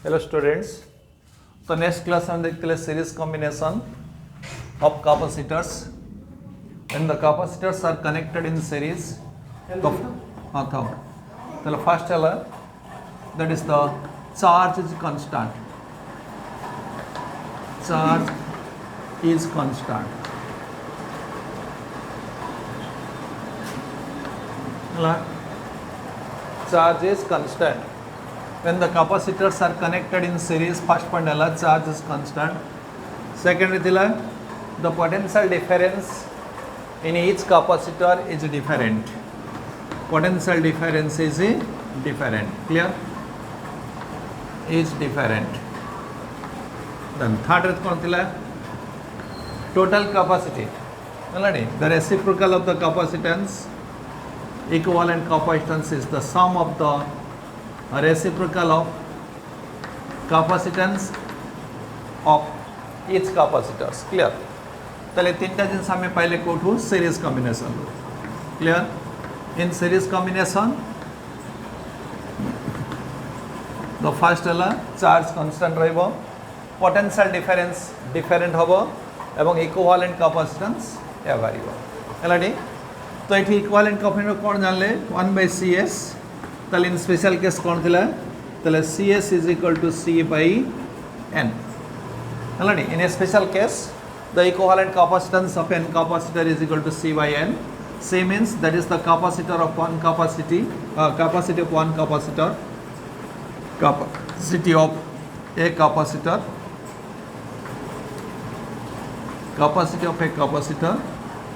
Hello students. So next class हम देखते हैं series combination of capacitors. When the capacitors are connected in series, तो हाँ था तो first वाला that is the charge is constant. Charge is constant. Charge is constant. When the capacitors are connected in series, first point ala charge is constant. Second ithila the potential difference in each capacitor is different. Potential difference is different. Clear? Is different. Then third rith kon thila total capacity. The reciprocal of the capacitance, equivalent capacitance is the sum of the reciprocal of capacitance of each capacitors. Clear? তাহলে তিনটা জিনিস আমি পাইলে কোঠু series combination. Clear? In series combination the first হলা charge constant রহিব, potential difference different হব এবং equivalent capacitance variable. হেলাডি তো এটি equivalent capacitance কোন জানলে 1/cs তাহলে in special case কোন থিলা তাহলে cs is equal to c by n. হেলাডি in a special case the equivalent capacitance of n capacitor is equal to c by n. C means that is the capacitor of one capacity, capacity of one capacitor, capacity of a capacitor, capacity of a capacitor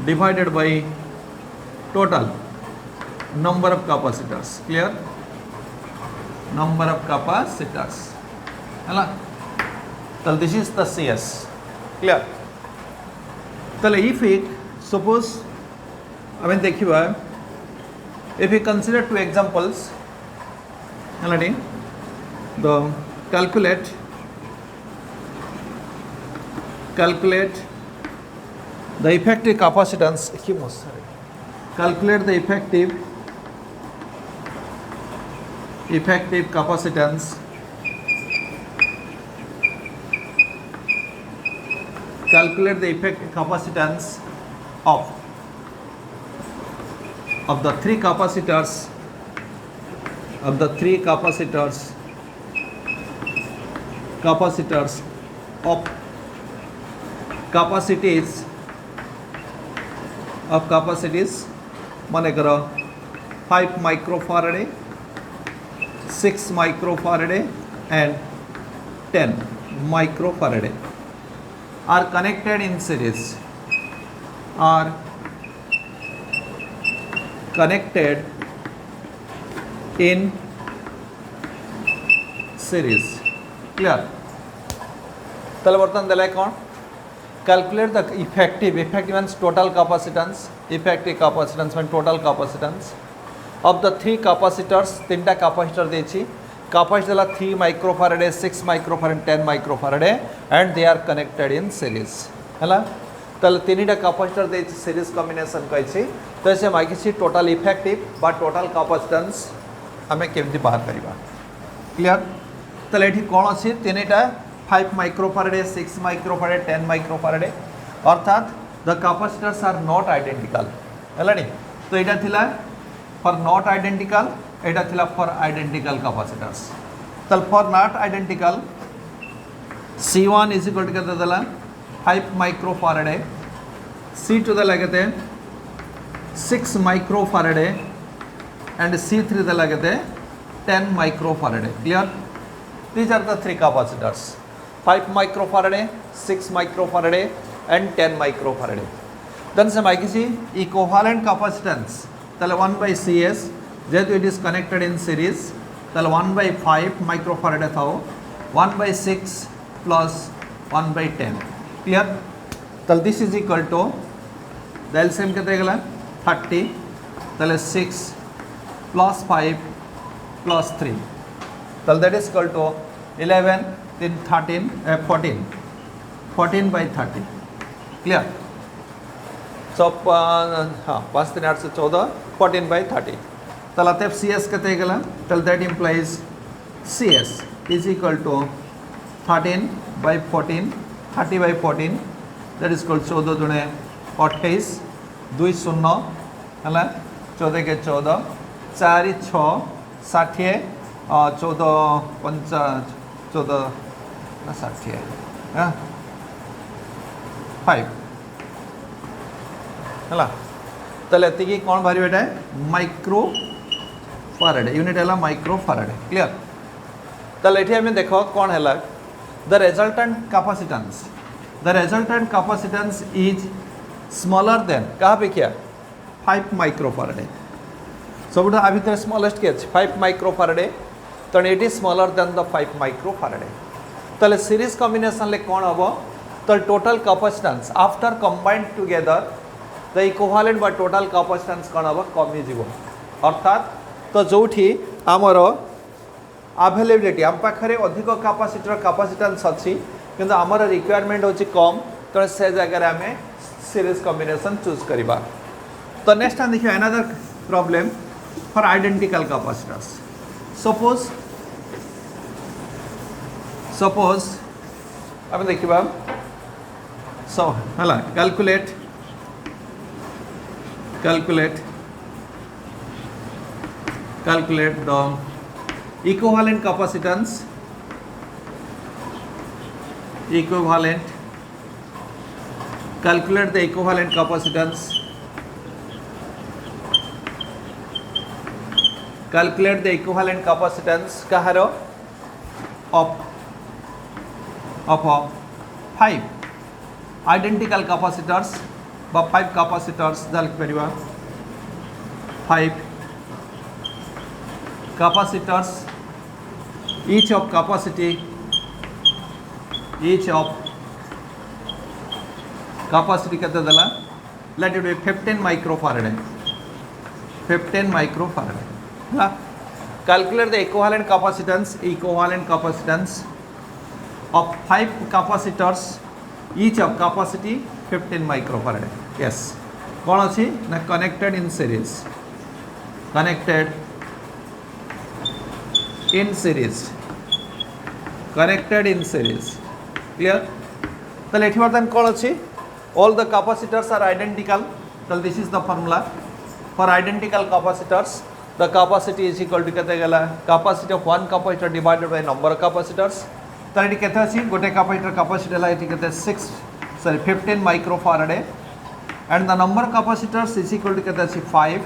divided by total number of capacitors. Clear? Number of capacitors. Hala? So this is the CS. Clear? So if we suppose, I mean देखिए, if we consider two examples, the calculate the effective capacitance. Calculate the effective capacitance of the three capacitors of capacities मने करो 5 microfarad, 6 microfarad and 10 microfarad are connected in series. Clear? তাহলে বর্তমান দেলাই কোন calculate the effective means total capacitance, effective capacitance means total capacitance of the three capacitors. তিনটা capacitor দিয়েছি, capacitor 3 microfarad, 6 microfarad, 10 microfarad and they are connected in series. ହେଲା তাহলে তিনটা capacitor দিয়েছি series combination কইছি তো সে মাগিছি total effective বা total capacitance ଆମେ କେମିତି ବାହାର କରିବା. Clear? তাহলে এଠି কোন আছে তিনটা 5 microfarad, 6 microfarad, 10 microfarad अर्थात the capacitors are not identical. हेलानी तो एटा थिला for not identical, एटा थिला for identical capacitors. तल for not identical C1 is equal to कितना दला 5 microfarad, C2 दला कितने 6 microfarad and C3 दला कितने 10 microfarad. Clear? These are the three capacitors. 5 microfarad, 6 microfarad and 10 microfarad. Then se maikisi equivalent capacitance tale 1/cs jehetu it is connected in series tale 1/5 microfarad thao 1/6 plus 1/10. Clear? Tale this is equal to the LCM kete gala 30 tale 6 plus 5 plus 3 tale that is equal to 11 then 13 14 by 30. Clear? So 5 3 8 14 by 30 তাহলে অতএব CS কত হয়ে গেল তাহলে that implies CS is equal to 13 by 14 30 by 14 that is called 14 दुणे 28 2 शून्य है 14 के 14 4 6 60 14 50 14 60 5 है ताले एति कौन बाहर बेटा माइक्रो फारेड यूनिट है माइक्रो फारेड क्लियर ताले एठी हमें देखो कौन है the resultant capacitance is smaller than कहाँ पे क्या 5 माइक्रोफारेड सब आ भर स्मॉलेस्ट के 5 माइक्रोफारेड तो it is smaller than the 5 माइक्रोफारेड ताले सीरीज कॉम्बिनेशन ले कौन हम तो total capacitance after combined together the equivalent बा टोटल कैपेसिटेंस कौन हम कमी जीव अर्थात तो जोठी आमर अवेलेबिलिटी आम पाखे अधिक कैपेसिटेंस अच्छी किंतु आमर रिक्वायरमेंट होची कम तो से जगह आम सीरीज कॉम्बिनेशन चूज करवा तो नेक्स्ट हम देखिए another problem for identical capacitors suppose आम देखा सो है calculate the equivalent capacitance calculate the equivalent capacitance Kahar of 5 identical capacitors बा 5 capacitors लिख परिवा 5 capacitors each of capacity कहते देला let it be 15 microfarad calculate the equivalent capacitance of 5 capacitors each of capacity 15 microfarad yes कौन अच्छी ना connected in series connected in series clear तो एठी बर्तन कौन अच्छी all the capacitors are identical so this is the formula for identical capacitors the capacity is equal to केते गेला capacity of one capacitor divided by number of capacitors तो एठी केते अछि गोटे capacitor capacity ला एठी केते 15 microfarad and the number of capacitors is equal to केते अछि 5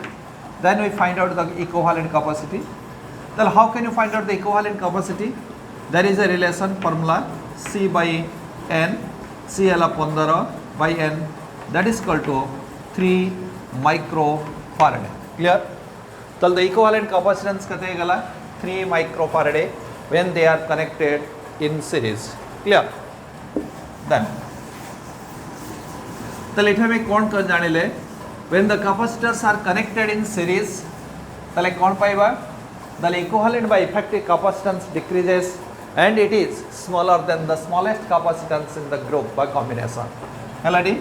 then we find out the equivalent capacity then how can you find out the equivalent capacity there is a relation formula C by N C है 15 by N that is equal to 3 microfarad clear so the equivalent capacitance kate gala 3 microfarad when they are connected in series clear then तो एठा में कौन कर जानिले when the capacitors are connected in series तले कौन पाइबा the equivalent by effective capacitance decreases and it is smaller than the smallest capacitance in the group by combination हेलाडी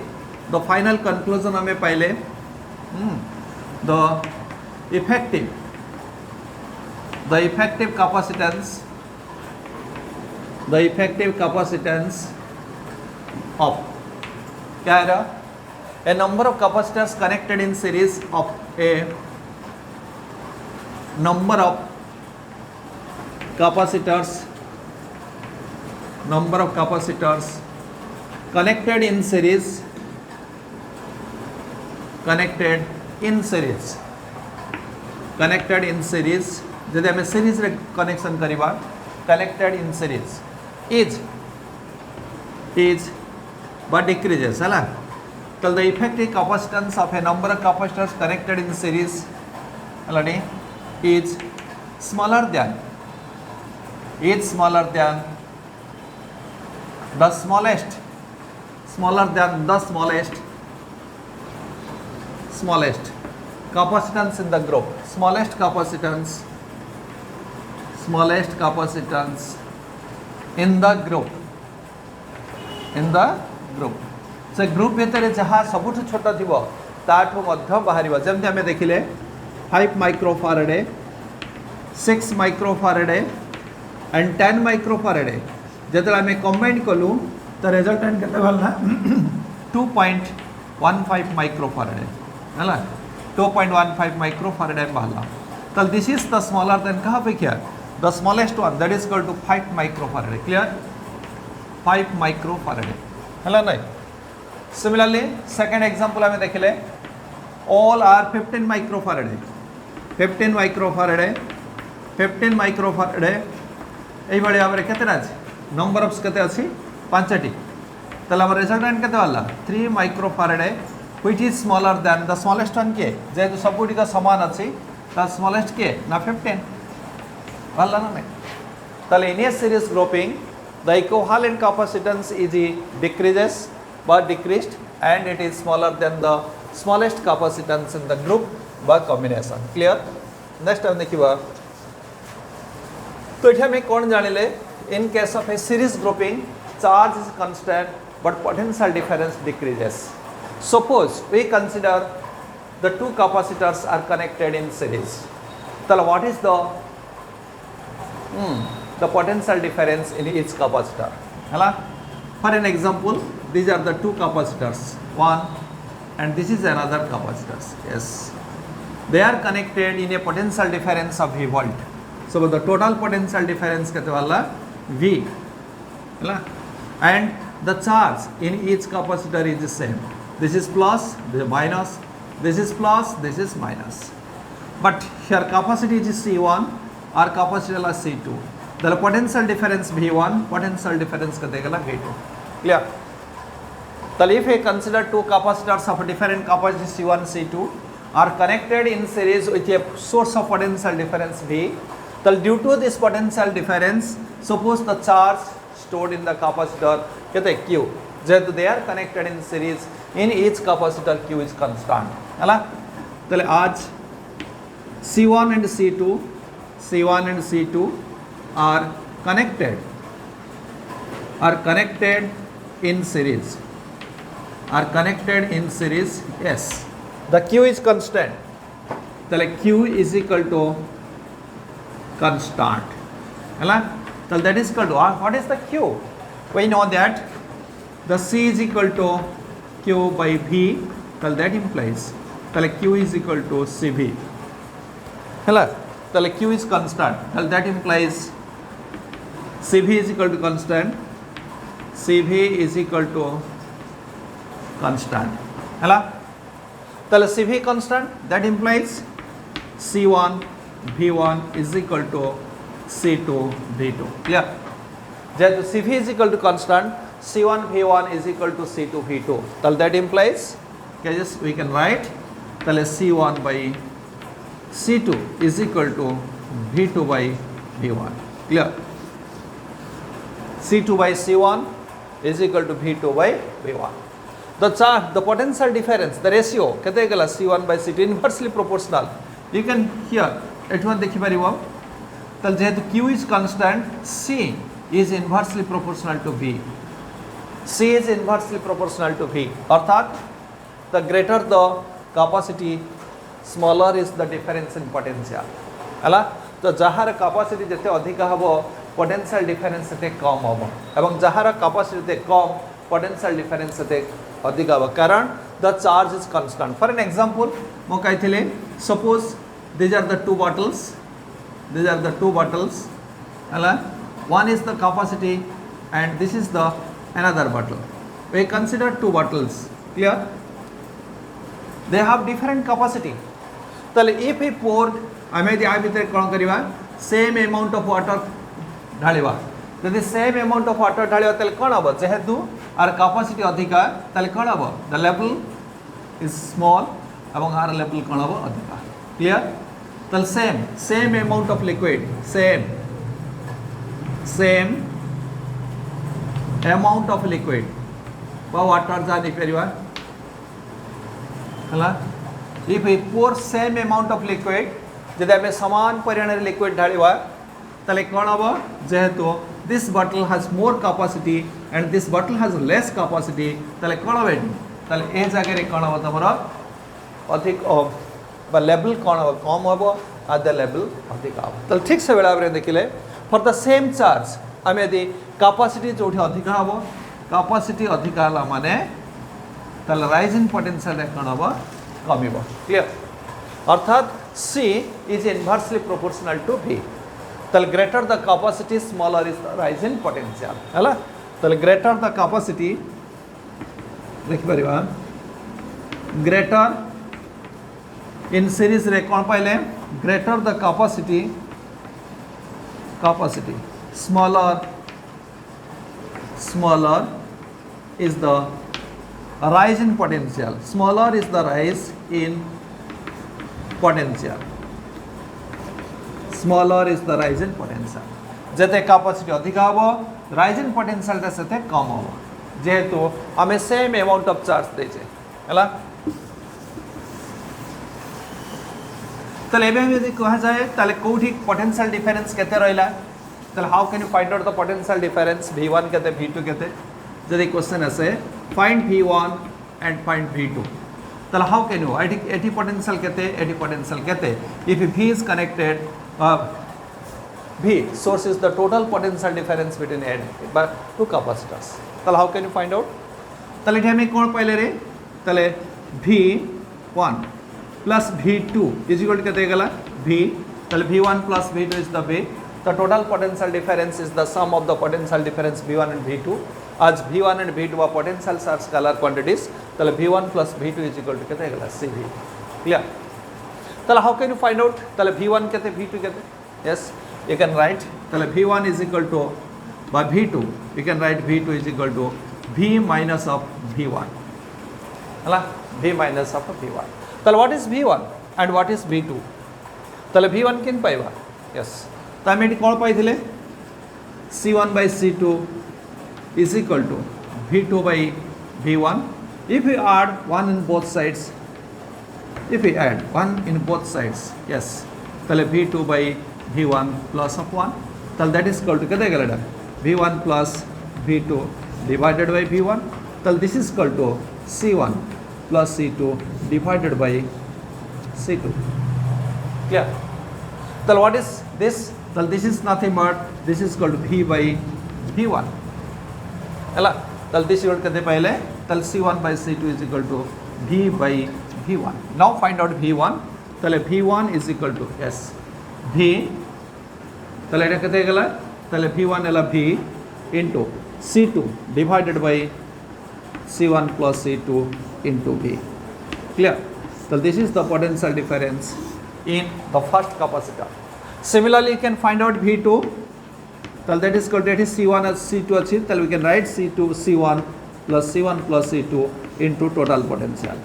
the final conclusion हमें पहले the effective capacitance of क्या है a number of capacitors connected in series of a number of capacitors connected in series जदि आम series रे connection करिबा connected in series is but decreases है तो the effective capacitance of a number of capacitors connected in series is smaller than the smallest capacitance in the group smallest capacitance in the group से group भितर जहाँ सबुठ छोट थी ताठू बाहर जमी आम देखिले 5 माइक्रोफारेड 6 माइक्रोफारेड एंड 10 माइक्रोफारेड जब आम कंबाइन कलु तो रिजल्टेंट के 2.15 माइक्रोफारेड है 2.15 माइक्रोफारेड बाहर तो this is the smaller than क्या अपेक्षा the smallest one that is equal to 5 microfarad clear 5 microfarad है ना सिमिलरली सेकेंड एग्जांपल आम देखले ऑल आर 15 माइक्रोफारेड 15 माइक्रोफारेड यही भाव में केते नंबर ऑफ केते अच्छी 5टी ताहले हमर रिजल्टेंट केते वाला 3 microfarad which is smaller than the smallest one किए जेहेतु सबुटी का समान अच्छी स्मॉलेस्ट किए ना 15 वाला ना नहीं ताहले in a series grouping the equivalent capacitance is decreases but decreased and it is smaller than the smallest capacitance in the group by combination clear next हम देखिबा तो एठी हम कोन जानिले in case of a series grouping charge is constant but potential difference decreases suppose we consider the two capacitors are connected in series so what is the potential difference in each capacitor hala for an example these are the two capacitors one and this is another capacitors yes they are connected in a potential difference of V volt so the total potential difference kete wala V hala and the charge in each capacitor is the same this is plus this is minus this is plus this is minus but here capacity is C1 or capacity is C2 the potential difference V1 potential difference kete gala V2 clear so if we consider two capacitors of different capacity C1 C2 are connected in series with a source of potential difference V so due to this potential difference suppose the charge stored in the capacitor kete Q जेहेतु they are connected in series in each capacitor Q is constant है तो आज C1 and C2 are connected in series yes the Q is constant so Q is equal to constant है so that is equal to what is the Q we know that the C is equal to Q by V so that implies so Q is equal to CV है so Q is constant so that implies CV is equal to constant CV is equal to constant है so CV constant that implies C1 V1 is equal to C2 V2 clear जेहेतु CV is equal to constant C1 V1 is equal to C2 V2 so that implies we can write C1 by C2 is equal to V2 by V1 clear C2 by C1 is equal to V2 by V1 the potential difference the ratio kete gala C1 by C2 inversely proportional you can here एठवन देखि परिबो तल जेहेतु Q is constant C is inversely proportional to V C is inversely proportional to V अर्थात the greater the capacity smaller is the difference in potential हला तो जहार capacity जते अधिक हबो पोटेंशियल डिफरेंस सेते कम हबो एवं जहार कैपेसिटी ते कम पोटेंशियल डिफरेंस सेते अधिक हबो कारण the charge is constant for an example मो कहिथिले suppose these are the two bottles हला one is the capacity and this is the another bottle we consider two bottles clear they have different capacity तले if we poured आमे जे आ भितर कोन करिवा same amount of water ढालिवा यदि same amount of water ढालिवा तले कोन हबो जेहेतु are capacity अधिका तले कोन हबो द लेवल इज स्मॉल एवं आर लेवल कोन हबो अधिका क्लियर तले same amount of liquid same amount of liquid बा वाटर जानि परिवा हला if we pour same amount of liquid जदि आम समान परिमाण लिक्विड ढालिवा तले कौन हम जेहेतु this bottle has more capacity and this bottle has less capacity तले कौन हम तले ए जगह रे कौन हम तमरो अधिक बा लेवल कौन हम कम हम आ द लेवल अधिक हम तले ठीक से बेला रे देखिले फॉर द सेम चार्ज आम यदि कैपेसिटी जो अधिक हम कैपेसिटी अधिक है माने राइजिंग पोटेंशियल कौन हम कम क्लियर अर्थात C is inversely proportional to V तल greater the capacity smaller is the rising potential है तल greater the capacity देखि परिबा greater in series रे कौन पाइले greater the capacity smaller is the rise in potential smaller is the rise in potential smaller is the rise in potential जते capacity अधिक हबो rise in potential ता सेते कम हबो जेहेतु हमें सेम अमाउंट ऑफ चार्ज देछे हला तले एबे हम यदि कहा जाए तले कोठी पोटेंशियल डिफरेंस केते रहला तले how can you find out the potential difference V1 केते V2 केते जदि क्वेश्चन आसे find V1 and find V2 तले how can you eighty potential केते एटी पोटेंशियल केते if V is connected V source is the total potential difference between two capacitors तले how can you find out तले एठी हमें कोन पहिले रे तले V1 plus V2 is equal to केते गला V तले V1 plus V2 is the V the total potential difference is the sum of the potential difference V1 and V2 as V1 and V2 are potential are scalar quantities तले V1 plus V2 is equal to केते गला CV clear तले how can you find out तले V1 केते V2 केते yes you can write तले V1 is equal to by V2 you can write V2 is equal to V minus of V1 हला V minus of V1 तले what is V1 and what is V2 तले V1 किन पाइबा yes तामे एटी कोन पाइथिले C1 by C2 is equal to V2 by V1 if we add 1 in both sides if we add 1 in both sides yes तले V2 by V1 plus of 1 तल that is equal to केते गेला V1 plus V2 divided by V1 तल this is equal to C1 plus C2 divided by C2 clear तल what is this तल this is nothing but this is equal to V by V1 हला तल this equal केते पहले तल C1 by C2 is equal to V by V1 now find out V1 तले V1 is equal to yes V तले एटा केते गेला तले V1 एला V into C2 divided by C1 plus C2 into V clear so this is the potential difference in the first capacitor similarly you can find out V2 so that is called that is C1 as C2 achi so we can write C2 C1 plus C2 into total potential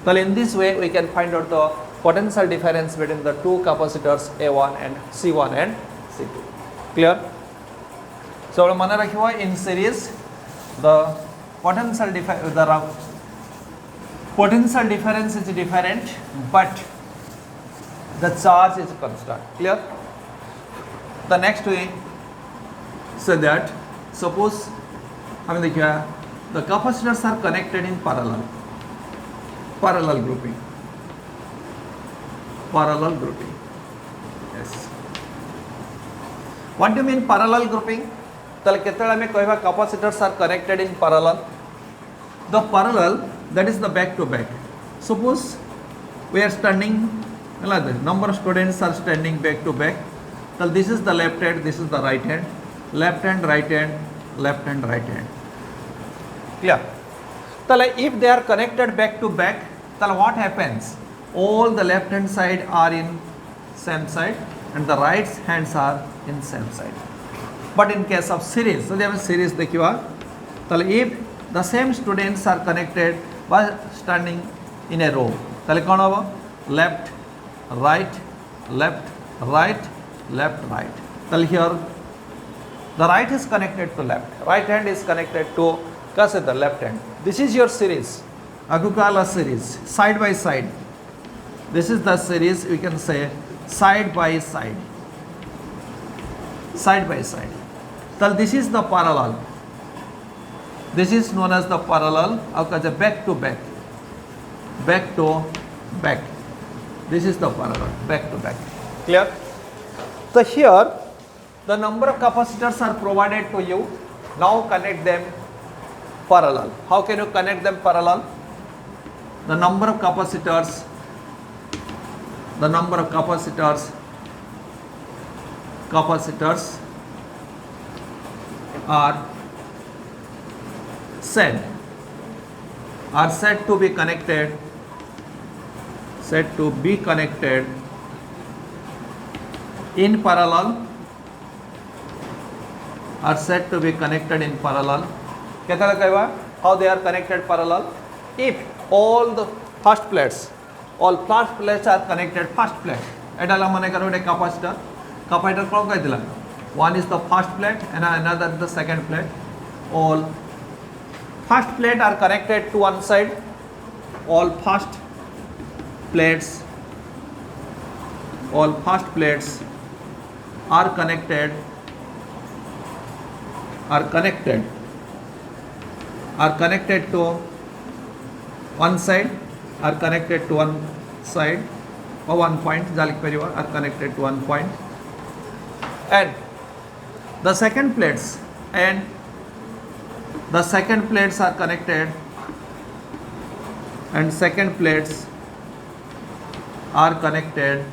so in this way we can find out the potential difference between the two capacitors A1 and C1 and C2 clear so mane rakhibo in series the potential difference is different but the charge is constant clear the next way so that suppose hame dekhiya the capacitors are connected in parallel grouping yes what do you mean parallel grouping तले केतळे हमें कहबा capacitors are connected in parallel the parallel that is the back to back suppose we are standing like the number of students are standing back to back so this is the left hand this is the right hand left hand right hand left hand right hand clear tale if they are connected back to back tale what happens all the left hand side are in same side and the right hands are in same side but in case of series so they have a series dekhiwa tale if the same students are connected by standing in a row tale kon hobo left right left right left right tale here the right is connected to left right hand is connected to kase the left hand this is your series agukala series side by side this is the series we can say side by side tell this is the parallel this is known as the parallel okay back to back this is the parallel back to back clear so here the number of capacitors are provided to you. Now connect them parallel. How can you connect them parallel? The number of capacitors are said to be connected in parallel, are said to be connected in parallel. केतला कहवा how they are connected parallel? If all first plates are connected first plate, एटाला मने करो एक capacitor कौन कहतिला? One is the first plate and another is the second plate. All first plate are connected to one side. All first plates are connected to one side, or one point, are connected to one point, and the second plates are connected, and second plates are connected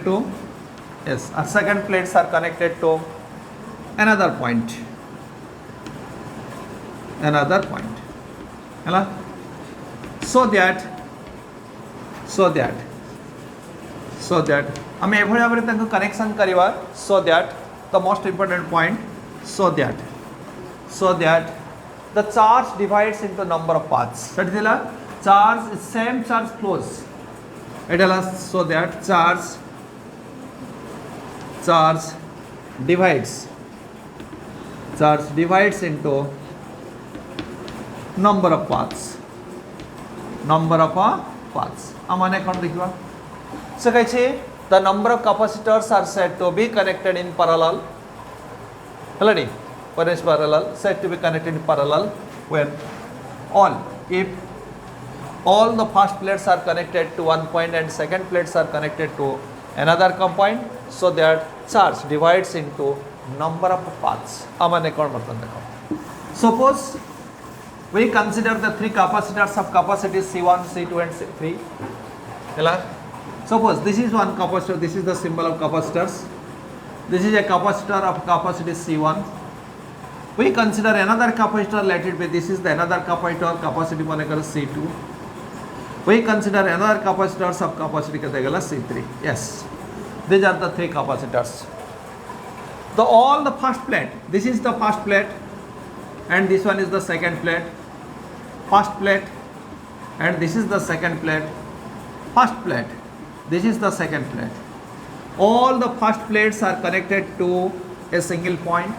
to second plates are connected to another point. Hello? So that ଆମେ ଏଭଳି ଭାବରେ ତାଙ୍କୁ connection କରିବା, so that the most important point, so that the charge divides into number of paths. ସେଠି ଥିଲା charge is same charge flows, ଏଟା ହେଲା so that charge divides into number of paths. आमाने कौन देखिबा से कहै छै the number of capacitors are said to be connected in parallel. Already parallel, said to be connected in parallel when if all the first plates are connected to one point and second plates are connected to another point, so that charge divides into number of paths. आमाने कौन बर्तन देखो. Suppose we consider the three capacitors of capacity C1, C2 and C3. Suppose this is one capacitor, this is the symbol of capacitors. This is a capacitor of capacity C1. We consider another capacitor, let it be, this is the another capacitor, capacity C2. We consider another capacitors of capacity C3. Yes, these are the three capacitors. All the first plate, this is the first plate, and this one is the second plate. First plate, and this is the second plate. First plate, this is the second plate. All the first plates are connected to a single point.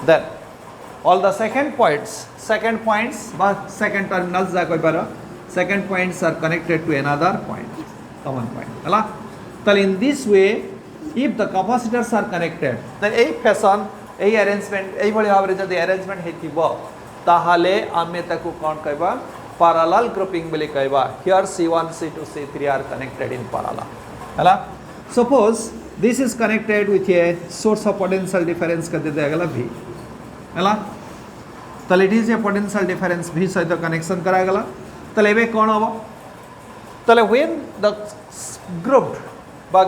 Then all the second points, second terminals second points are connected to another point, common point. So in this way, if the capacitors are connected, then a fashion, a arrangement, a arrangement हेतिबो ताहाले आमे ताकू कौन कहबा parallel grouping बोली कहबा. Here C1, C2, C3 are connected in parallel. हला suppose this is connected with a source of potential difference कर देते अगला V. हला तो it is a potential difference V सहित connection करा गला. तो लेबे कौन होबो? तो when the group but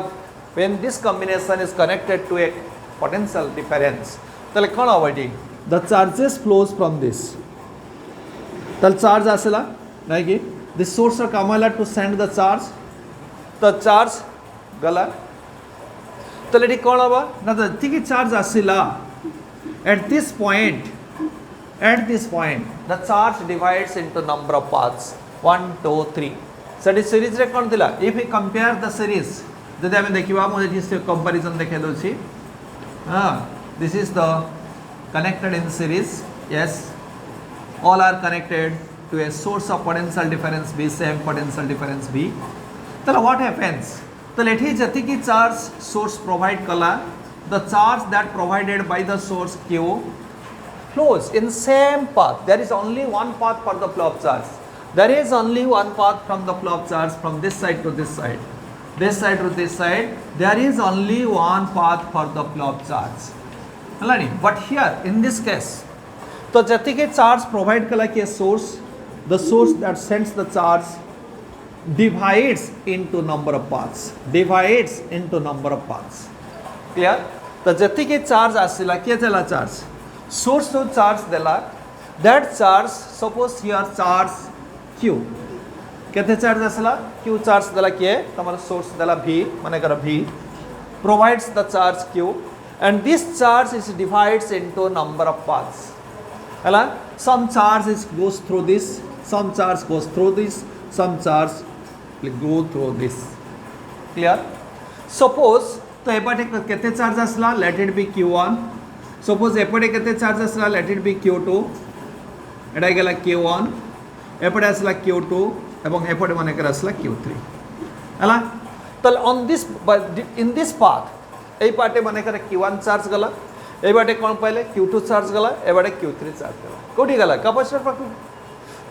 when this combination is connected to a potential difference, तो कौन होबो? The charges flows from this. The charge आसेला नहीं कि this source of कामाला to send the charge. The charge गला. तो लेडी कौन होबो? ना तो ठीक charge आसेला. At this point, the charge divides into number of paths. 1, 2, 3. So this series रे कौन दिला? If we compare the series, जदि आमे देखिबा मुझे जिस comparison देखे दोछि. This is the connected in series. Yes, all are connected to a source of potential difference B, same potential difference B. So what happens? So let ही जति की charge source provide कला, the charge that provided by the source Q flows in same path. There is only one path for the flow of charge. There is only one path from the flow of charge from this side to this side. this side to this side, there is only one path for the flow of charge. But here in this case, तो जतिके charge provide कला के source, the source that sends the charge divides into number of paths. Divides into number of paths. Clear? तो जतिके charge आसिला के चला charge. Source to charge देला. That charge, suppose here charge Q. केते charge आसिला? Q charge देला किए? तमारा source देला V, माने करा V. Provides the charge Q, and this charge is divides into number of paths. Hello? Some charge goes through this, some charge goes through this, some charge will go through this. Clear? Suppose तो एपटे केते charge आसला, let it be Q1. Suppose एपटे केते charge आसला, let it be Q2. एटा गेला Q1. एपटे आसला Q2 एवं एपटे माने कर आसला Q3. हला? तो on this in this path এই পার্টে মানে করে Q1 চার্জ গলা, এই বাটে কোন পাইলে Q2 চার্জ গলা, এই বাটে Q3 চার্জ গলা। কোটি গলা ক্যাপাসিটর পাখু।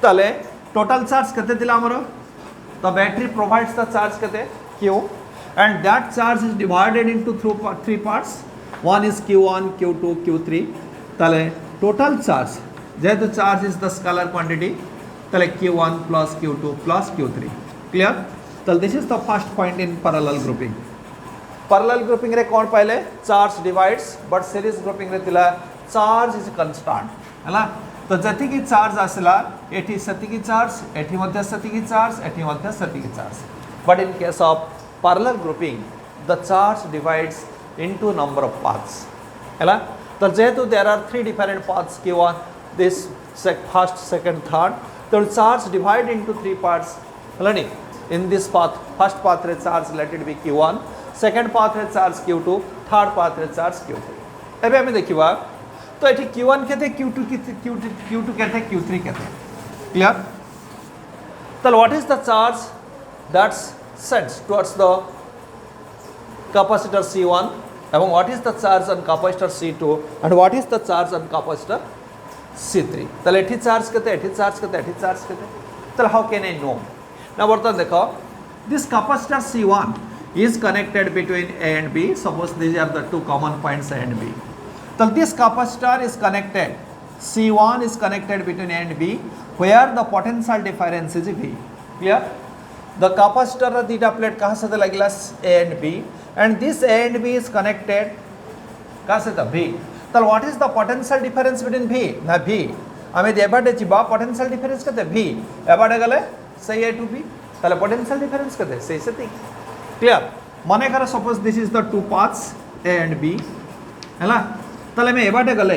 তাহলে টোটাল চার্জ কেতে দিলা हमर? The battery provides the charge kete Q, and that charge is divided into three parts. One is Q1, Q2, Q3. Tale total charge, jehetu charge is the scalar quantity, tale Q1 plus Q2 plus Q3. Clear? Tale this is the first point in parallel grouping. Parallel grouping re kon paile charge divides, but series grouping re tila charge is constant. Hala? तो जति की charge आसला एठी सति की charge एठी मध्य सति की चार्ज एठी मध्य सति की charge but in case of parallel grouping the charge divides into number of paths हैला तो जेहेतु there are three different paths q1 this first second third तो charge divide into three parts हैला नी in this path first path रे charge let it be q1 second path रे charge q2 third path रे charge q3 एबे हमें देखिबा तो ये Q1 कहते हैं Q2 कहते हैं Q3 कहते हैं क्लियर तो what is the charge that's sends towards the capacitor C1 and what is the charge on capacitor C2 and what is the charge on capacitor C3 तो एठी चार्ज कहते एठी चार्ज कहते एठी चार्ज कहते तो how can I know now बर्तमान देखो this capacitor C1 is connected between A and B suppose these are the two common points A and B. So this capacitor is connected, C1 is connected between A and B, where the potential difference is V. Clear? The capacitor of the plate कहाँ से लगेगा A and B, and this A and B is connected कहाँ से V. So what is the potential difference between V? ना V. हमें एबाटे Chiba potential difference कहते V. एबाटे गले सही A to B. ताले potential difference कहते सही से ठीक. Clear? माने करा suppose this is the two paths A and B, है ना? ताले में एबाटे गले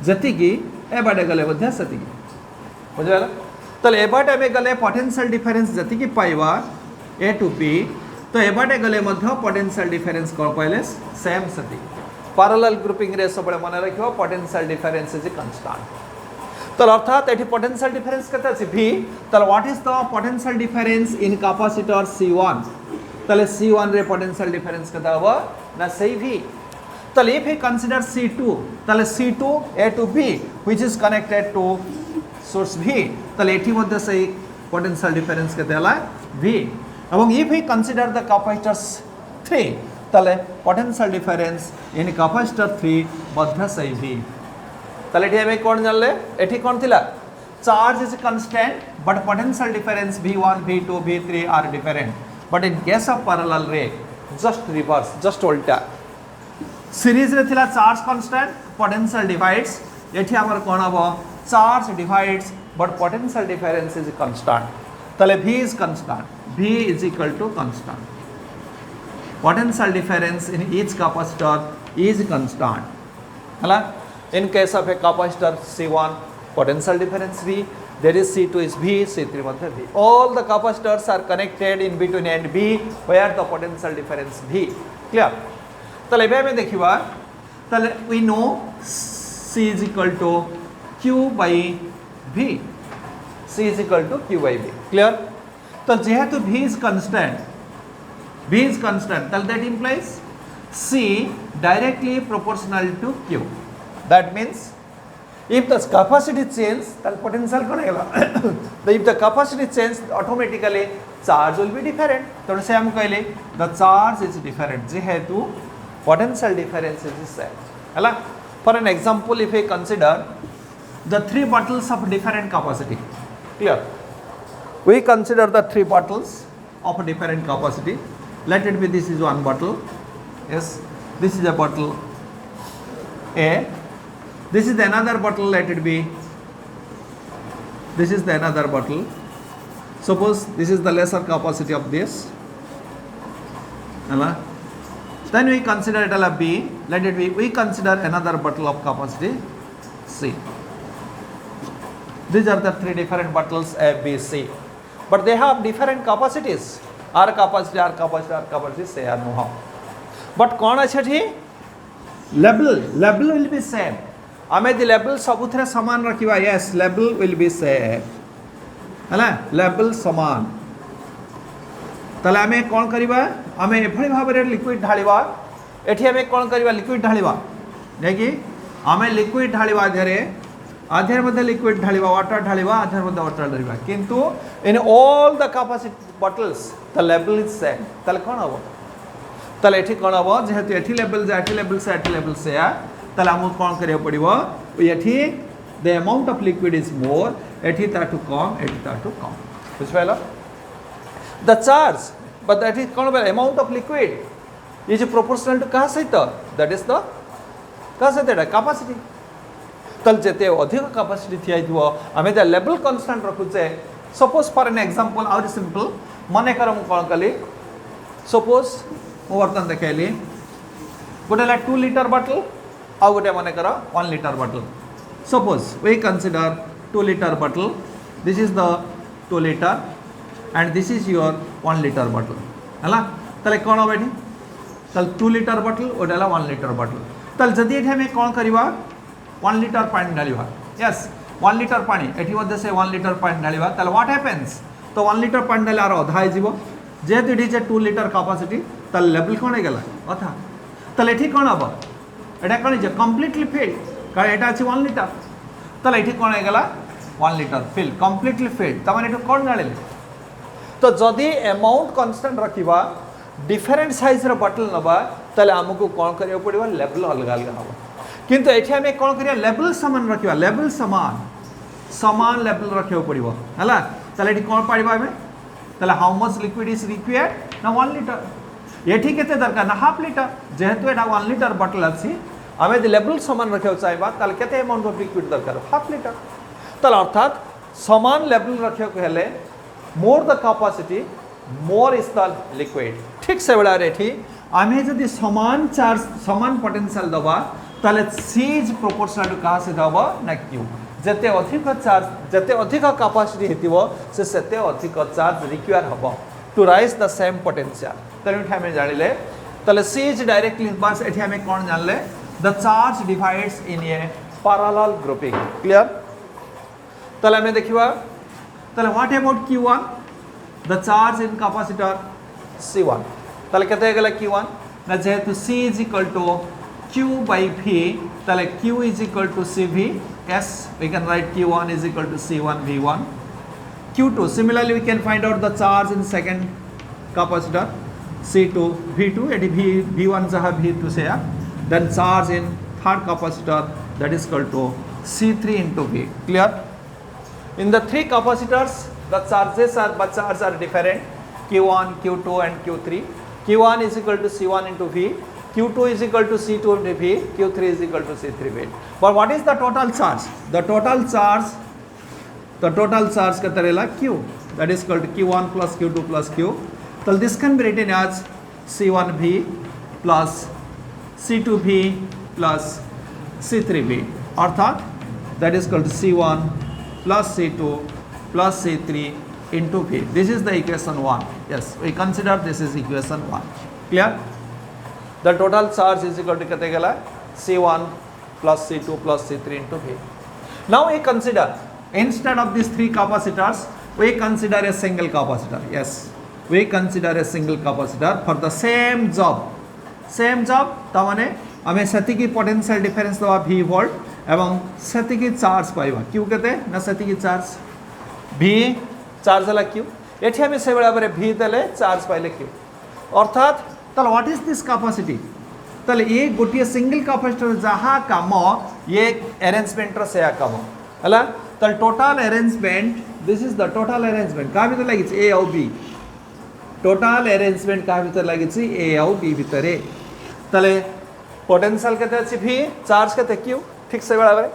जति की एबाटे गले बध्या सति की बुझाला ताले एबाटे में गले पोटेंशियल डिफरेंस जति की पाइबा A to B तो एबाटे गले मध्य पोटेंशियल डिफरेंस को पाइले सेम सति पैरेलल ग्रुपिंग रे सबले माने रखियो पोटेंशियल डिफरेंस इज कांस्टेंट तो अर्थात एठी पोटेंशियल डिफरेंस कते अछि V ताले what is the potential difference in capacitor C1 ताले C1 रे पोटेंशियल डिफरेंस कते हबो ना सही V तो if we consider C2 ताले C2 A to B which is connected to source V ताले एठी मध्य सही potential difference के देला V एवं if we consider the capacitor 3 ताले potential difference in capacitor 3 मध्य सही V ताले एठी हमें कौन जान ले एठी कौन थिला charge is constant but potential difference V1 V2 V3 are different but in case of parallel ray just reverse just उल्टा सीरीज रे थिला चार्ज कांस्टेंट पोटेंशियल डिवाइड्स एठी हमर कोन हबो charge divides but potential difference is constant तले V is constant V is equal to constant potential difference in each capacitor is constant हला in case of a capacitor C1 potential difference V there is C2 is V C3 मध्ये V all the capacitors are connected in between A and B where the potential difference V clear तले एबे में देखिबा तले we know C is equal to Q by V C is equal to Q by V clear तो जेहेतु V is constant तले that implies C directly proportional to Q that means If the capacity change, then potential कौन है if the capacity change, automatically charge will be different. तो से हम कहले the charge is different. जेहेतु potential difference is the same. है For an example, if we consider the three bottles of different capacity, clear? We consider the three bottles of different capacity. Let it be this is one bottle. Yes, this is a bottle A. This is the another bottle. Let it be. This is the another bottle. Suppose this is the lesser capacity of this. Then we consider it as B. Let it be. We consider another bottle of capacity C. These are the three different bottles A, B, C. But they have different capacities. R capacity, R capacity, R capacity, say or no how. But कौन अच्छे थी? Label will be same. हमें the label सबूतरे समान रखिवा. Yes, label will be same. है ना? Label समान. तले हमें कौन करिवा? हमें एभली भाबरे लिक्विड ढालिवा. एठी हमें कौन करिवा? लिक्विड ढालिवा. देखि हमें लिक्विड ढालिवा धरे आधार मध्य लिक्विड ढालिवा, वाटर ढालिवा, आधार मध्य वाटर ढालिवा. किंतु in all the capacity bottles the label is same. तले कौन हबो? तले एठी कौन हबो? जेहेतु एठी लेवल से एठी लेवल से एठी लेवल से तले हमु कौन करियो पड़िबो? एठी the amount of liquid is more, एठी ताटू कम, एठी ताटू कम. बुझ pilo? The charge, but that is कौन बे amount of liquid is proportional to कहा सहित? That is the कहा सहित capacity. तल जेते अधिक कैपेसिटी थिया दियो हमें द लेवल कांस्टेंट रखुचे. सपोज फॉर एन एग्जांपल आउट सिंपल माने कर हम कोन कली. सपोज मो बर्तन देखैली गोटे ला 2 लीटर बॉटल आ गोटे माने कर 1 litre bottle. Suppose we consider 2 litre bottle. This is the 2 litre and this is your 1 litre bottle. हला तले कोन होबेठी? तल 2 लीटर बॉटल ओडेला 1 लीटर बॉटल. तल जदी एठी हमें कोन करबा? 1 लीटर पानी ढालिबा. यस 1 लीटर पानी एठी मध्ये से 1 लीटर पानी ढालिबा. तले व्हाट हैपेंस? तो 1 लीटर पानी ढाले आरो अधा आइ जीवो. जेहेतु it is a 2 litre capacity तले लेवल कोन गेला अथा. तले एठी कोन हबो? एटा कोन जे कंप्लीटली फिल कारण एटा अछि 1 लीटर. तले एठी कोन गेला 1 लीटर फिल कंप्लीटली फिल. त माने एठो कोन ढालिले? तो जदी अमाउंट कांस्टेंट रखिबा डिफरेंट साइज रो बॉटल नबा तले हमकु कोन करियो पड़िबा? लेवल अलग अलग हबो. किंतु एठी हमें कौन करिया? लेवल समान रखिबा. लेवल समान लेवल रखियो पड़िबो. हला तले एठी कोन पाइबा हमें? तले how much liquid is required ना 1 लीटर. एठी केते दरकार ना हाफ लीटर. जेहेतु एटा 1 लीटर बॉटल अछि हमें द लेवल समान रखियो चाहिबा तले केते अमाउंट ऑफ लिक्विड दरकार? Half litre. तले अर्थात समान लेवल रखियो कहले more the capacity more is the liquid. ठीक से बड़ा एठी हमें जदी समान चार्ज समान पोटेंशियल दबा ताले C is proportional to कहाँ से दबा ना Q. जते अधिक चार्ज जते अधिक कैपेसिटी हेतिबो से सेते अधिक चार्ज रिक्वायर हबो to rise the same potential. तले एठी हमें जानिले ताले C is directly बस एठी हमें कोन जानले? The charge divides in A parallel grouping. Clear? ताले हमें देखिबा ताले what about Q1? The charge in capacitor C1. ताले केते गेला Q1 ना जेहेतु C is equal to Q by V, tale Q is equal to CV. Yes, we can write Q1 is equal to C1 V1. Q2, similarly we can find out the charge in second capacitor C2 V2. It V1 jaha V2 se. Then charge in third capacitor that is equal to C3 into V. Clear? In the three capacitors, the charges are different. Q1, Q2 and Q3. Q1 is equal to C1 into V. Q2 is equal to C2 into V, Q3 is equal to C3 V. But what is the total charge? The total charge का तरह Q, that is equal to Q1 plus Q2 plus Q. So this can be written as C1V plus C2V plus C3V. अर्थात that is equal to C1 plus C2 plus C3 into V. This is the equation 1. Yes, we consider this is equation 1. Clear? The total charge is equal to kate gala C1 plus C2 plus C3 into V. Now we consider instead of these three capacitors we consider a single capacitor. Yes, we consider a single capacitor for the same job. Same job, तमाने हमें सती की potential difference दवा V volt এবং সেতিকি charge পাইবা Q কেতে না সেতিকি charge V charge হলা Q এটি আমি সেই ভাবে V দেলে চার্জ পাইলে Q অর্থাৎ তাহলে হোয়াট ইজ দিস ক্যাপাসিটি তাহলে ये गोटे सिंगल कैपेसिटर जहाँ कम ये अरेंजमेंट से कम है ताल total arrangement this is the total arrangement क्या भीतर लगी ए आउ बी टोटल अरेंजमेंट क्या भीतर लगी ए आउ बी भीतर ताले पोटेंशियल केते अछि v चार्ज केते q ठीक से बराबर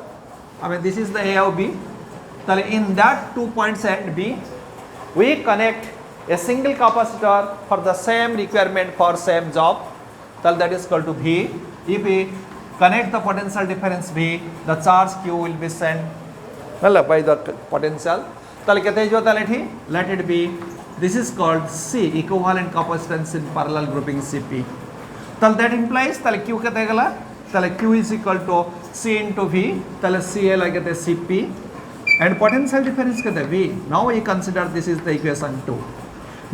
आमे दिस इज द ए आउ b ताले in that 2 points at b we connect a single capacitor for the same requirement for same job ताले that is equal to v if we connect the potential difference v the charge q will be sent well by the potential ताले केते जो ताले ठी let it be this is called c equivalent capacitance in parallel grouping cp ताले that implies ताले q केते गला ताले q is equal to c into v ताले c लगते cp and potential difference केते v now we consider this is the equation 2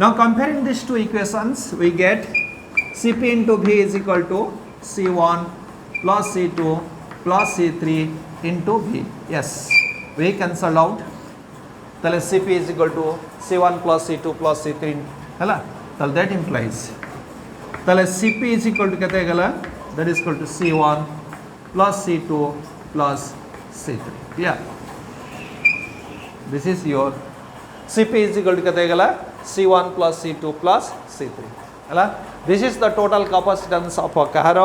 now comparing these two equations we get cp into v is equal to c1 plus c2 plus c3 into v yes we cancel out ताले cp is equal to c1 plus c2 plus c3 हैला ताले that implies ताले cp is equal to केते गला that is equal to c1 plus c2 plus c3 yeah this is your cp is equal to केते गला c1 plus c2 plus c3 हैला this is the total capacitance of a car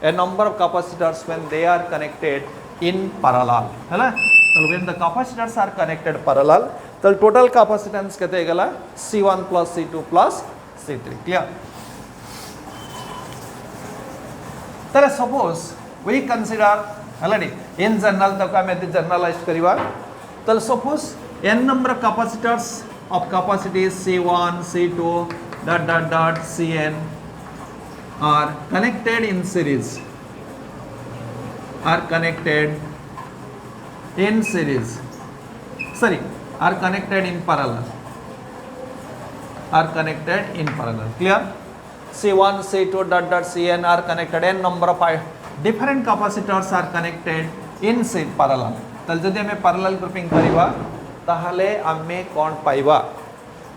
a number of capacitors when they are connected in parallel हैला so when the capacitors are connected parallel the total capacitance केते गला c1 plus c2 plus c3 clear ताले suppose we consider already in general तक आमे generalize करिवा ताले suppose n number of capacitors of capacity c1 c2 dot dot dot cn are connected in series are connected in series sorry are connected in parallel are connected in parallel clear c1 c2 dot dot cn are connected n number of different capacitors are connected in parallel ताले जदि हमें parallel grouping करिवा ताहले आमे कोन पाइबा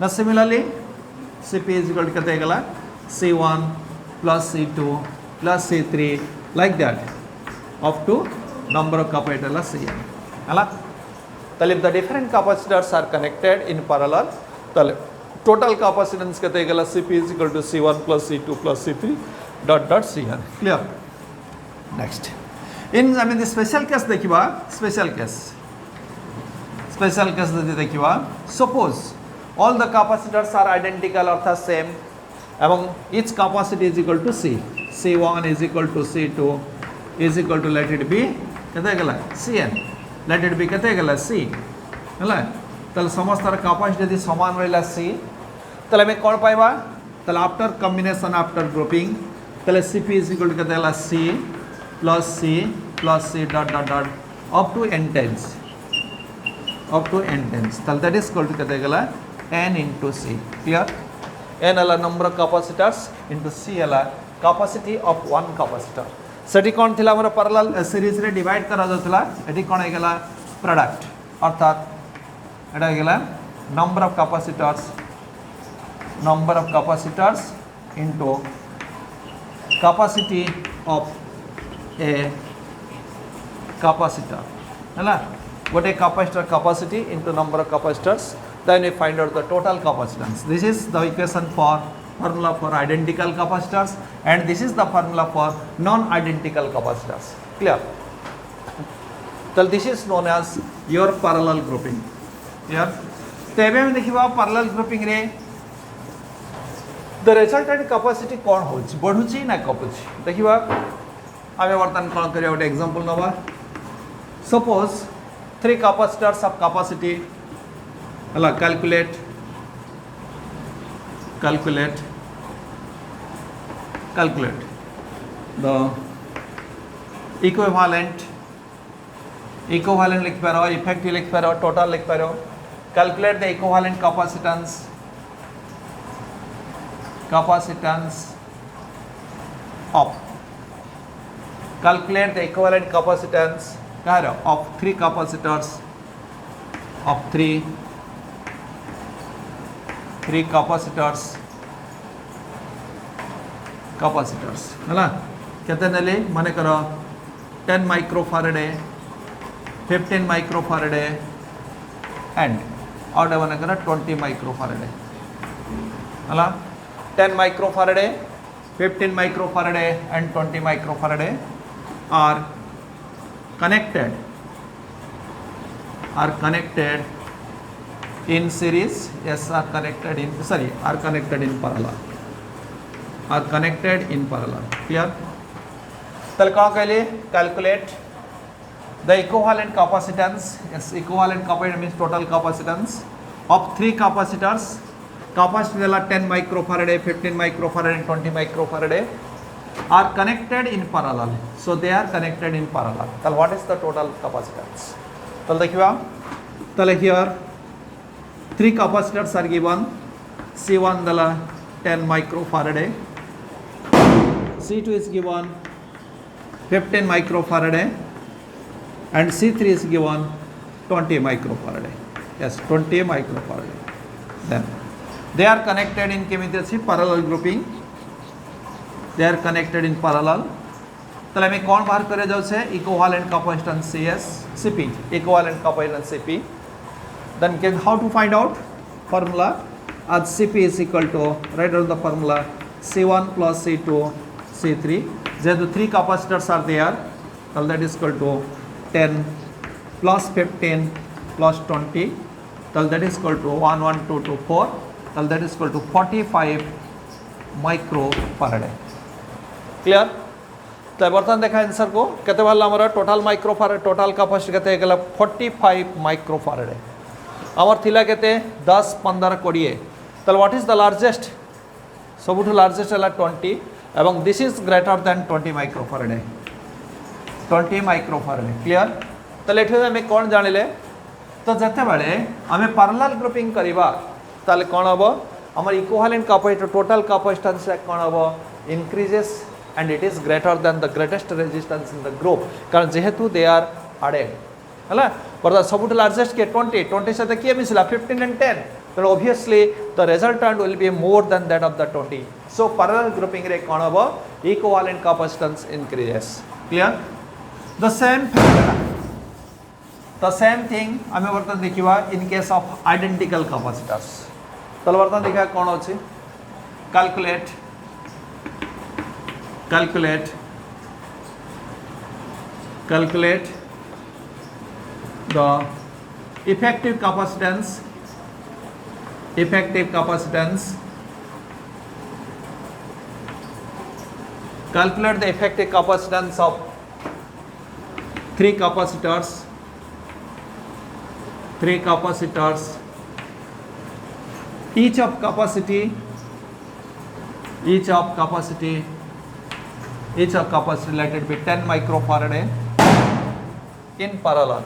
ना similarly cp is equal to केते गला c1 plus c2 plus c3 like that up to number of capacitors cn हला ताले if the different capacitors are connected in parallel ताले total capacitance केते गला cp is equal to c1 plus c2 plus c3 dot dot cn clear next in I mean the special case देखिबा special case जदि देखिबा suppose all the capacitors are identical अर्थात same এবং each capacity is equal to c c1 is equal to c2 is equal to let it be केते गला cn let it be केते गला c हला ताले समस्त कैपेसिटी यदि समान रहला c ताले हमें कोन पाइबा ताले आफ्टर कॉम्बिनेशन आफ्टर ग्रुपिंग ताले cp is equal to केते गला c plus c dot dot dot up to n times ताले that is equal to केते गला n into c clear n अला number of capacitors into c अला capacity of one capacitor सेठी कोन थिला हमर parallel series रे डिवाइड करा जातला एठी कोन हे गेला प्रोडक्ट अर्थात एटा हे गेला number of capacitors into capacity of a capacitor हैला गोटे capacitor capacity into number of capacitors then we find out the total capacitance this is the equation for formula for identical capacitors and this is the formula for non identical capacitors clear so this is known as your parallel grouping clear तेबे हम देखिबा parallel grouping रे the resultant capacity कोन होछि बढ़ुछि ना कपुछि देखिबा आमे वर्तमान कोन करिया ଗୋଟେ एग्जांपल नबा suppose 3 capacitors of capacity हला calculate the equivalent लिख पारो effective लिख पारो total लिख पारो calculate the equivalent capacitance of calculate the equivalent capacitance Kahar of three capacitors of three capacitors है केते नेली माने कर 10 माइक्रोफारेडे 15 माइक्रोफारेडे एंड आउट माने कर 20 माइक्रोफारेडे है 10 माइक्रोफारेडे 15 माइक्रोफारेडे and 20 माइक्रोफारेडे are connected in series. Yes, are connected in parallel. Clear? तल क्या कहले calculate the equivalent capacitance. Yes, equivalent capacitance means total capacitance of three capacitors. Capacity देला 10 microfarad, 15 microfarad and 20 microfarad are connected in parallel. So they are connected in parallel. Tell what is the total capacitance? Tell देखिए तल here three capacitors are given. C1 देला 10 microfarad, C2 is given 15 microfarad and C3 is given 20 microfarad. Yes, 20 microfarad. Then they are connected in parallel grouping. They are connected in parallel. तो हमें कौन बाहर करे जाओ से equivalent capacitance CP, equivalent capacitance CP. Then how to find out formula? As CP is equal to, write down the formula C1 plus C2 C3. There the three capacitors are there. So that is equal to 10 plus 15 plus 20. So that is equal to 1, 1, 2, 2, 4. So that is equal to 45 microfarad. Clear? तो बर्तन देखा answer को केते वाला हमारा total माइक्रोफारेड total capacity केते गेला 45 माइक्रोफारेड आमर थिला केते 10 15 20 तो व्हाट इज द लार्जेस्ट सबुठ लार्जेस्ट है 20 एवं this is greater than 20 microfarad 20 microfarad clear तो एठे हमें कोन जानिले तो जते बेले हमें पैरेलल ग्रुपिंग करबा ताले कोन हबो हमर इक्विवेलेंट कैपेसिटर टोटल कैपेसिटेंस कोन हबो increases and it is greater than the greatest resistance in the group कारण जेहेतु they are added है बरदा सबुठ लार्जेस्ट के 20 से किए मिसला 15 and 10 तो obviously the resultant will be more than that of the 20 so parallel grouping रे कोन हबो equivalent capacitance increases clear the same thing हमें बर्तन देखिबा in case of identical capacitors तो बर्तन देखा कोन अछि calculate the effective capacitance calculate the effective capacitance of three capacitors each of capacity let it be 10 microfarad in parallel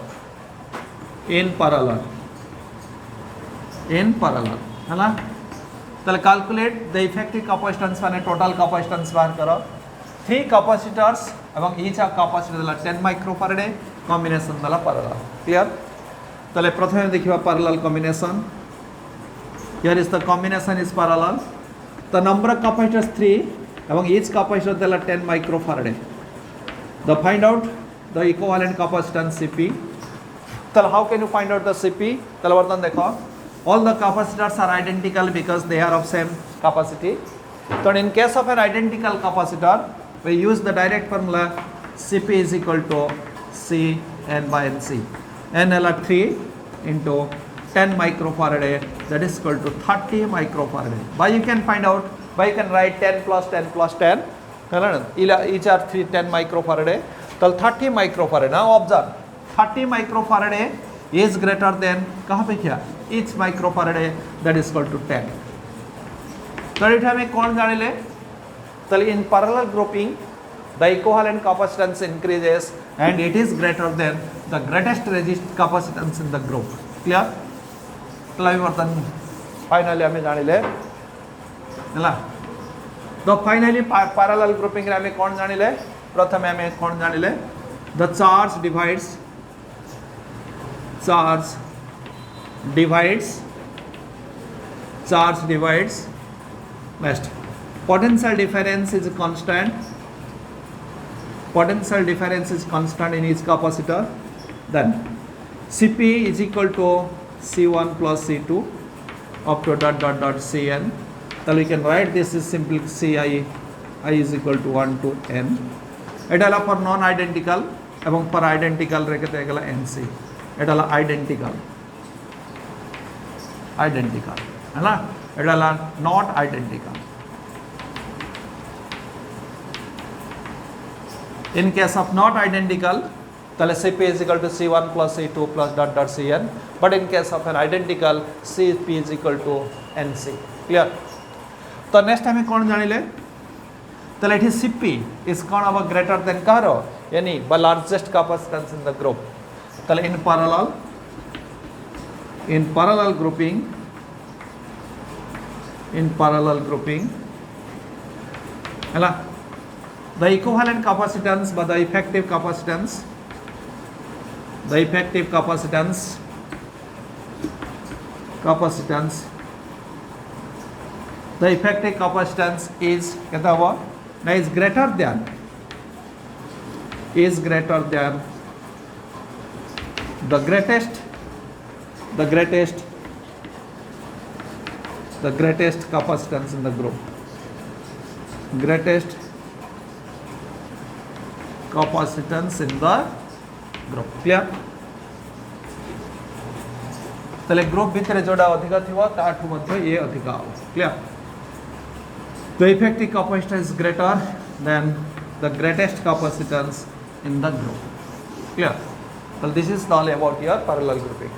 है ना तो कैलकुलेट द इफेक्टिव कैपेसिटेंस माने टोटल कैपेसिटेंस बाहर करो थ्री कैपेसिटर्स एवं ईच ऑफ कैपेसिटर दला 10 माइक्रोफारेड combination दला parallel clear तले प्रथमे देखिबा parallel combination here is the combination is parallel the number of capacitors 3 among each capacitor there are 10 microfarad. The find out the equivalent capacitance CP. Tell how can you find out the CP? Tell vartan dekho. All the capacitors are identical because they are of same capacity. So in case of an identical capacitor, we use the direct formula CP is equal to C n by NC. N L 3 into 10 microfarad that is equal to 30 microfarad. Why you can find out? Why you can write 10 plus 10 plus 10 each are 10 microfarad so 30 microfarad now observe 30 microfarad is greater than कहाँ पे क्या each microfarad that is equal to 10 तो it हमें कौन जाने ले तो in parallel grouping the equivalent capacitance increases and it is greater than the greatest capacitance in the group clear तो अभी बर्तन फाइनली हमें जाने ले तो फाइनली पैरेलल ग्रुपिंग रे हमें कौन जानिले प्रथम हमें कौन जानिले the charge divides charge divides next potential difference is constant in each capacitor. Then Cp is equal to C1 plus C2 up to Cn. Then we can write this is simply Ci I is equal to 1 to n. এটা হলো for non identical এবং for identical রেখে দেয়া গেল NC. এটা হলো identical है ना, এটা হলো not identical. In case of not identical, তাহলে Cp is equal to C1 plus C2 plus Cn. But in case of an identical, Cp is equal to Nc. Clear? तो next time कौन जानिले? তাহলে এটি Cp is कौन अब greater than कारो यानी the largest capacitance in the group. তাহলে in parallel grouping है ना, the equivalent capacitance but the effective capacitance is कहता हुआ ना is greater than the greatest capacitance in the group. Clear? তাহলে গ্রুপ ভিতরে যেটা অধিক থিব তাঠু মধ্য এ অধিক হবে. Clear? The effective capacitance is greater than the greatest capacitance in the group. Clear? So this is all about your parallel grouping.